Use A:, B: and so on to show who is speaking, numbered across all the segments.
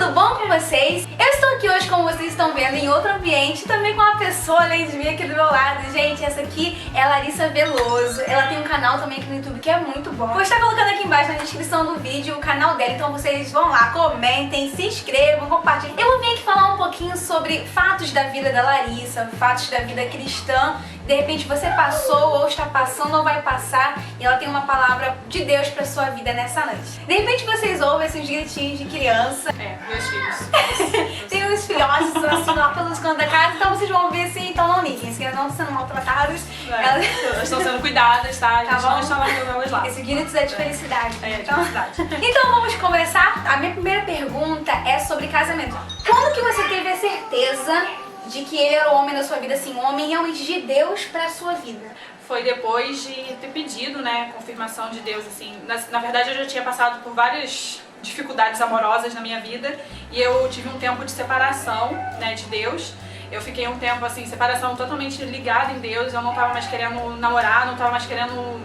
A: tudo bom com vocês? Eu estou aqui hoje, como vocês estão vendo, em outro ambiente, também com uma pessoa além de mim aqui do meu lado. Gente, essa aqui é a Larissa Veloso. Ela tem um canal também aqui no YouTube que é muito bom. Vou estar colocando aqui embaixo na descrição do vídeo o canal dela, então vocês vão lá, comentem, se inscrevam, compartilhem. Eu vou vir aqui falar um pouquinho sobre fatos da vida da Larissa, fatos da vida cristã. De repente você passou ou está passando ou vai passar e ela tem uma palavra de Deus para sua vida nessa noite. De repente vocês ouvem esses gritinhos de criança.
B: Meus filhos.
A: Tem uns filhotes assim lá pelos cantos da casa, então vocês vão ouvir assim, então não liguem, as crianças não estão sendo maltratadas.
B: Elas estão sendo cuidadas, tá? A gente não está largando elas lá.
A: Esse gritos é de felicidade.
B: É, de felicidade.
A: Então vamos começar. A minha primeira pergunta é sobre casamento. Quando que você teve a certeza de que ele era o homem da sua vida, assim, um homem realmente de Deus pra sua vida?
B: Foi depois de ter pedido, né, confirmação de Deus, assim. Na verdade, eu já tinha passado por várias dificuldades amorosas na minha vida e eu tive um tempo de separação, né, de Deus. Eu fiquei um tempo, assim, separação totalmente ligada em Deus. Eu não tava mais querendo namorar, não tava mais querendo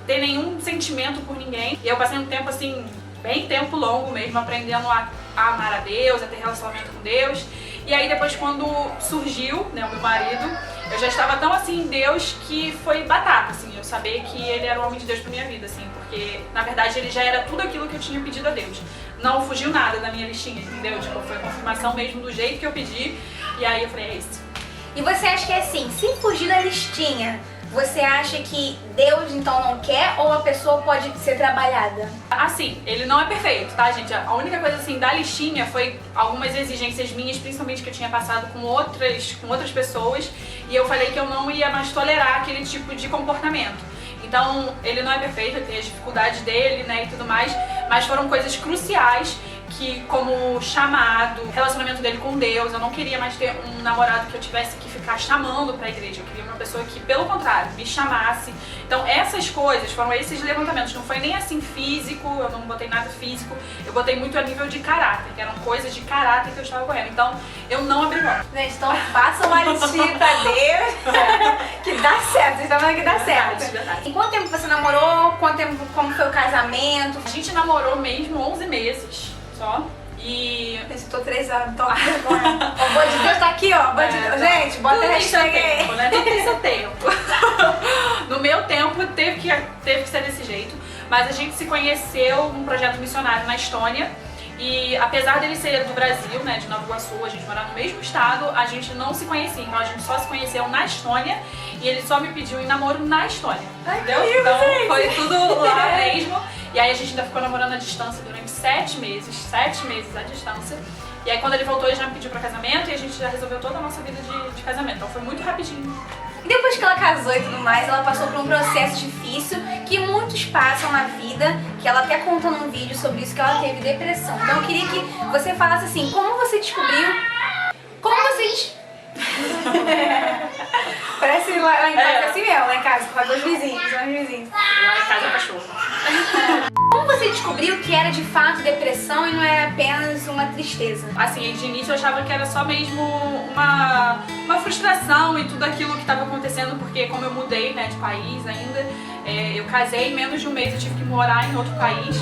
B: ter nenhum sentimento por ninguém. E eu passei um tempo, assim, bem tempo longo mesmo, aprendendo a amar a Deus, a ter relacionamento com Deus. E aí depois, quando surgiu, né, o meu marido, eu já estava tão assim em Deus que foi batata, assim, eu saber que ele era o homem de Deus pra minha vida, assim, porque na verdade ele já era tudo aquilo que eu tinha pedido a Deus. Não fugiu nada da minha listinha, entendeu? Tipo, foi a confirmação mesmo do jeito que eu pedi, e aí eu falei, é isso.
A: E você acha que é assim, se fugir da listinha, você acha que Deus então não quer ou a pessoa pode ser trabalhada?
B: Assim, ele não é perfeito, tá, gente? A única coisa assim da listinha foi algumas exigências minhas, principalmente que eu tinha passado com outras pessoas, e eu falei que eu não ia mais tolerar aquele tipo de comportamento. Então, ele não é perfeito, ele tem as dificuldades dele, né, e tudo mais, mas foram coisas cruciais que, como chamado, relacionamento dele com Deus, eu não queria mais ter um namorado que eu tivesse que ficar chamando pra igreja, eu queria uma pessoa que, pelo contrário, me chamasse. Então essas coisas foram esses levantamentos, não foi nem assim físico, eu não botei nada físico, eu botei muito a nível de caráter, que eram coisas de caráter que eu estava correndo, então eu não abri mão.
A: Gente, então façam uma listinha pra Deus, que dá certo, vocês estão vendo que dá certo.
B: Verdade.
A: E quanto tempo você namorou? Quanto tempo, como foi o casamento?
B: A gente namorou mesmo 11 meses só. E
A: eu estou 3 anos, tô vergonha. O bom de Deus tá aqui, ó. Bom de Deus. Gente, bota a hashtag aí.
B: Tempo, né? Tudo tem seu tempo. No meu tempo teve que ser desse jeito. Mas a gente se conheceu num projeto missionário na Estônia. E apesar dele ser do Brasil, né, de Nova Iguaçu, a gente morar no mesmo estado, a gente não se conhecia. Então a gente só se conheceu na Estônia e ele só me pediu em namoro na Estônia. Entendeu? Então foi tudo lá mesmo. E aí a gente ainda ficou namorando à distância durante 7 meses à distância. E aí quando ele voltou ele já me pediu pra casamento e a gente já resolveu toda a nossa vida de casamento. Então foi muito rapidinho.
A: E depois que ela casou e tudo mais, ela passou por um processo difícil que muitos passam na vida, que ela até conta num vídeo sobre isso, que ela teve depressão. Então eu queria que você falasse assim, como você descobriu, como você... Parece lá em casa, assim mesmo, lá em casa, com os vizinhos, Lá
B: em casa é cachorro.
A: Como você descobriu que era de fato depressão e não era apenas uma tristeza?
B: Assim, de início eu achava que era só mesmo uma frustração e tudo aquilo que estava acontecendo, porque como eu mudei, né, de país ainda, eu casei, em menos de um mês eu tive que morar em outro país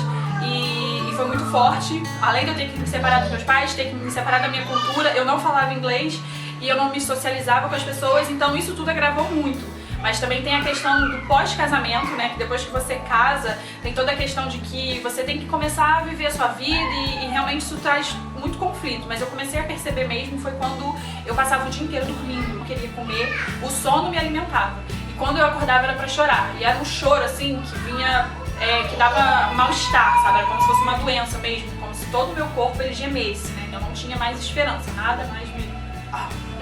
B: e foi muito forte. Além de eu ter que me separar dos meus pais, ter que me separar da minha cultura, eu não falava inglês e eu não me socializava com as pessoas, então isso tudo agravou muito. Mas também tem a questão do pós-casamento, né, que depois que você casa, tem toda a questão de que você tem que começar a viver a sua vida e realmente isso traz muito conflito. Mas eu comecei a perceber mesmo, foi quando eu passava o dia inteiro dormindo, não queria comer, o sono me alimentava. E quando eu acordava era pra chorar, e era um choro assim, que vinha, que dava mal-estar, sabe, era como se fosse uma doença mesmo, como se todo o meu corpo ele gemesse, né, eu não tinha mais esperança, nada mais me...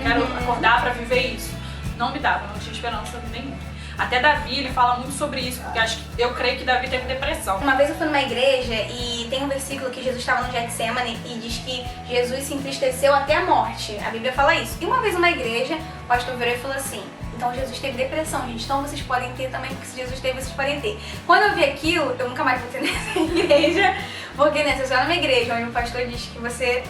B: quero acordar pra viver isso. Não me dava, não tinha esperança nenhuma. Até Davi, ele fala muito sobre isso, porque eu creio que Davi teve depressão.
A: Uma vez eu fui numa igreja e tem um versículo que Jesus estava no Getsemane e diz que Jesus se entristeceu até a morte. A Bíblia fala isso. E uma vez numa igreja, o pastor virou e falou assim, então Jesus teve depressão, gente, então vocês podem ter também, porque se Jesus teve, vocês podem ter. Quando eu vi aquilo, eu nunca mais vou ter nessa igreja, porque né, você vai numa igreja onde o pastor diz que você...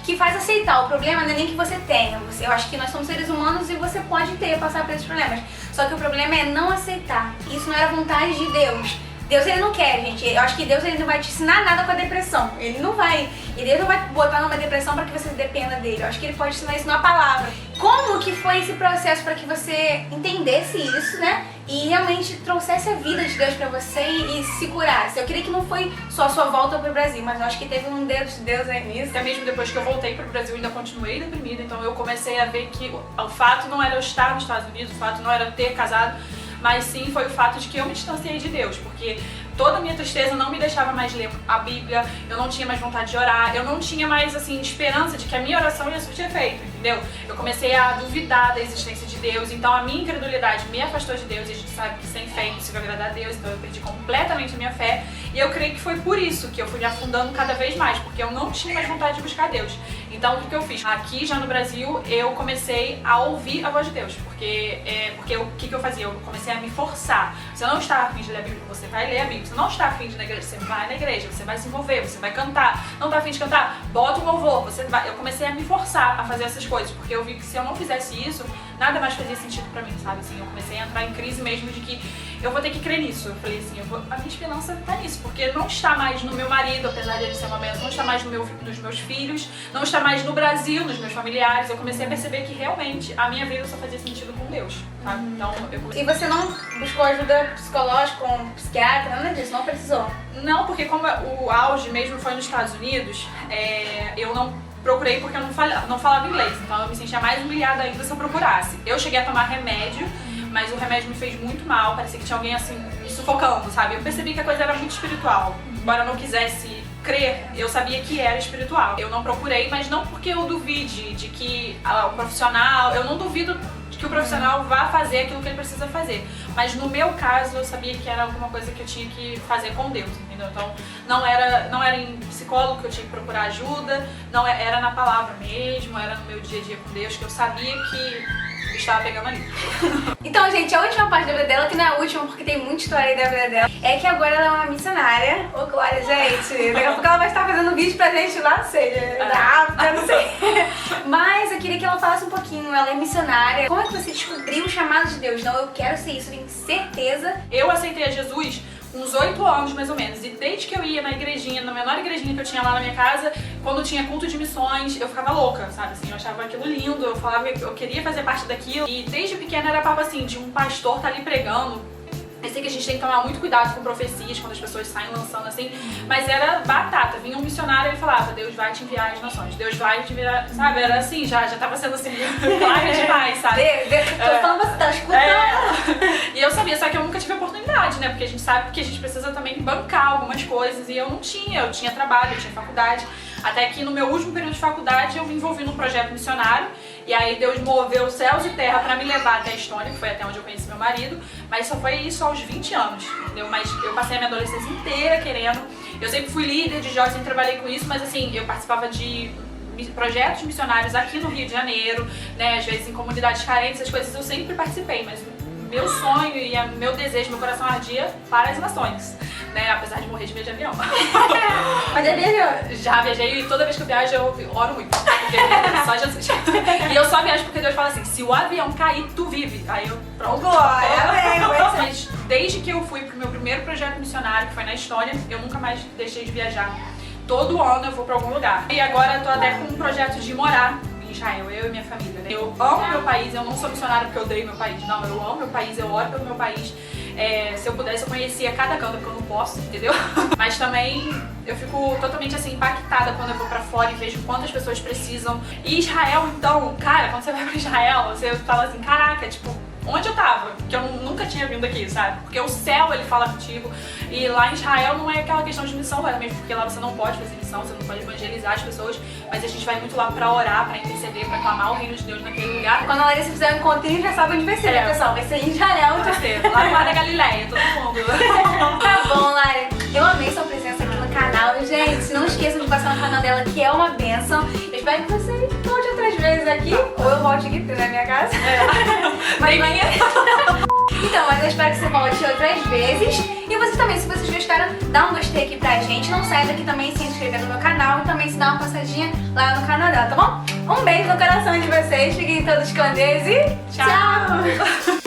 A: que faz aceitar. O problema não é nem que você tenha. Eu acho que nós somos seres humanos e você pode passar por esses problemas. Só que o problema é não aceitar. Isso não era vontade de Deus. Deus, ele não quer, gente. Eu acho que Deus, ele não vai te ensinar nada com a depressão. Ele não vai. E Deus não vai botar numa depressão pra que você dependa dele. Eu acho que ele pode ensinar isso na palavra. Como que foi esse processo pra que você entendesse isso, né? E realmente trouxesse a vida de Deus pra você e se curasse. Eu queria que não foi só a sua volta pro Brasil, mas eu acho que teve um dedo de Deus aí nisso.
B: Até mesmo depois que eu voltei pro Brasil, ainda continuei deprimida. Então eu comecei a ver que o fato não era eu estar nos Estados Unidos, o fato não era eu ter casado, mas sim foi o fato de que eu me distanciei de Deus, porque toda a minha tristeza não me deixava mais ler a Bíblia, eu não tinha mais vontade de orar, eu não tinha mais, assim, esperança de que a minha oração ia surtir efeito, entendeu? Eu comecei a duvidar da existência de Deus, então a minha incredulidade me afastou de Deus, e a gente sabe que sem fé é impossível agradar a Deus, então eu perdi completamente a minha fé, e eu creio que foi por isso que eu fui me afundando cada vez mais, porque eu não tinha mais vontade de buscar Deus. Então o que eu fiz? Aqui já no Brasil eu comecei a ouvir a voz de Deus, porque o que eu fazia? Eu comecei a me forçar. Você não está afim de ler a Bíblia, você vai ler a Bíblia. Você não está afim de ir na igreja, você vai na igreja, você vai se envolver, você vai cantar. Não está afim de cantar? Bota um louvor, você vai. Eu comecei a me forçar a fazer essas coisas, porque eu vi que se eu não fizesse isso, nada mais fazia sentido pra mim, sabe? Assim, eu comecei a entrar em crise mesmo de que eu vou ter que crer nisso. Eu falei assim, a minha esperança tá nisso, porque não está mais no meu marido, apesar de ele ser uma bênção, não está mais nos meus filhos, não está mais no Brasil, nos meus familiares. Eu comecei a perceber que realmente a minha vida só fazia sentido com Deus, sabe? Então eu comecei...
A: E você não buscou ajuda psicológica, com um psiquiatra, nada disso, não precisou?
B: Não, porque como o auge mesmo foi nos Estados Unidos, eu não procurei porque eu não falava inglês, então eu me sentia mais humilhada ainda se eu procurasse. Eu cheguei a tomar remédio, mas o remédio me fez muito mal, parecia que tinha alguém assim me sufocando, sabe? Eu percebi que a coisa era muito espiritual, embora eu não quisesse crer, eu sabia que era espiritual. Eu não procurei, mas não porque eu duvide de que o profissional, eu não duvido que o profissional vá fazer aquilo que ele precisa fazer, mas no meu caso eu sabia que era alguma coisa que eu tinha que fazer com Deus, entendeu? Então não era em psicólogo que eu tinha que procurar ajuda, não era na palavra mesmo, era no meu dia a dia com Deus, que eu sabia que estava pegando ali.
A: Então, gente, a última parte da vida dela, que não é a última porque tem muita história aí da vida dela, é que agora ela é uma missionária. Ô, Glória, gente, daqui a pouco ela vai estar fazendo vídeo pra gente lá, seja da África, não sei. Mas eu queria que ela falasse um pouquinho, ela é missionária. Como é que você descobriu o chamado de Deus? Não, eu quero ser isso, eu tenho certeza.
B: Eu aceitei a Jesus uns 8 anos mais ou menos, e desde que eu ia na igrejinha, na menor igrejinha que eu tinha lá na minha casa, quando tinha culto de missões, eu ficava louca, sabe, assim, eu achava aquilo lindo, eu falava que eu queria fazer parte daquilo, e desde pequena era papo assim, de um pastor tá ali pregando. Eu sei que a gente tem que tomar muito cuidado com profecias quando as pessoas saem lançando assim, mas era batata, vinha um missionário e ele falava, Deus vai te enviar às nações, Deus vai te enviar, sabe, era assim, já tava sendo assim, claro demais, sabe?
A: Tô falando, você tá escutando.
B: E eu sabia, só que eu nunca tive oportunidade, né, porque a gente sabe que a gente precisa também bancar algumas coisas, e eu não tinha, eu tinha trabalho, eu tinha faculdade, até que no meu último período de faculdade eu me envolvi num projeto missionário, e aí Deus moveu céus e terra pra me levar até a Estônia, que foi até onde eu conheci meu marido, mas só foi isso aos 20 anos, entendeu? Mas eu passei a minha adolescência inteira querendo, eu sempre fui líder de jovens, sempre trabalhei com isso, mas assim, eu participava de projetos missionários aqui no Rio de Janeiro, né, às vezes em comunidades carentes, essas coisas eu sempre participei, mas meu sonho e meu desejo, meu coração ardia para as nações, né, apesar de morrer de medo de avião.
A: Mas já viajou?
B: Já viajei, e toda vez que eu viajo eu oro muito, porque só Jesus. E eu só viajo porque Deus fala assim, se o avião cair, tu vive. Aí eu, pronto.
A: Glória,
B: Mas desde que eu fui pro meu primeiro projeto missionário, que foi na Estônia, eu nunca mais deixei de viajar. Todo ano eu vou pra algum lugar. E agora eu tô até com um projeto de morar em Israel, eu e minha família, né? Eu amo meu país, eu não sou missionária porque eu odeio meu país, não, eu amo meu país, eu oro pelo meu país. Se eu pudesse, eu conhecia cada canto, porque eu não posso, entendeu? Mas também eu fico totalmente assim impactada quando eu vou pra fora e vejo quantas pessoas precisam. E Israel, então, cara, quando você vai pra Israel, você fala assim, caraca, tipo, onde eu tava? Que eu nunca tinha vindo aqui, sabe? Porque o céu, ele fala contigo. E lá em Israel não é aquela questão de missão, mesmo porque lá você não pode fazer missão, você não pode evangelizar as pessoas, mas a gente vai muito lá pra orar, pra interceder, pra clamar o reino de Deus naquele lugar.
A: Quando a Larissa fizer um encontrinho, já sabe onde vai ser, né, pessoal? Vai ser em Israel.
B: Vai ser, lá no Mar da Galileia, todo mundo.
A: Tá bom, Lari. Eu amei sua presença aqui no canal. Gente, não esqueçam de passar no canal dela, que é uma bênção. Eu espero que você volte outras vezes aqui, ou eu volte aqui, porque não é minha casa. Mas vai... Então, mas eu espero que você volte outras vezes. E vocês também, se vocês gostaram, dá um gostei aqui pra gente. Não saia daqui também sem se inscrever no meu canal e também se dá uma passadinha lá no canal dela, tá bom? Um beijo no coração de vocês, fiquem todos com Deus e tchau!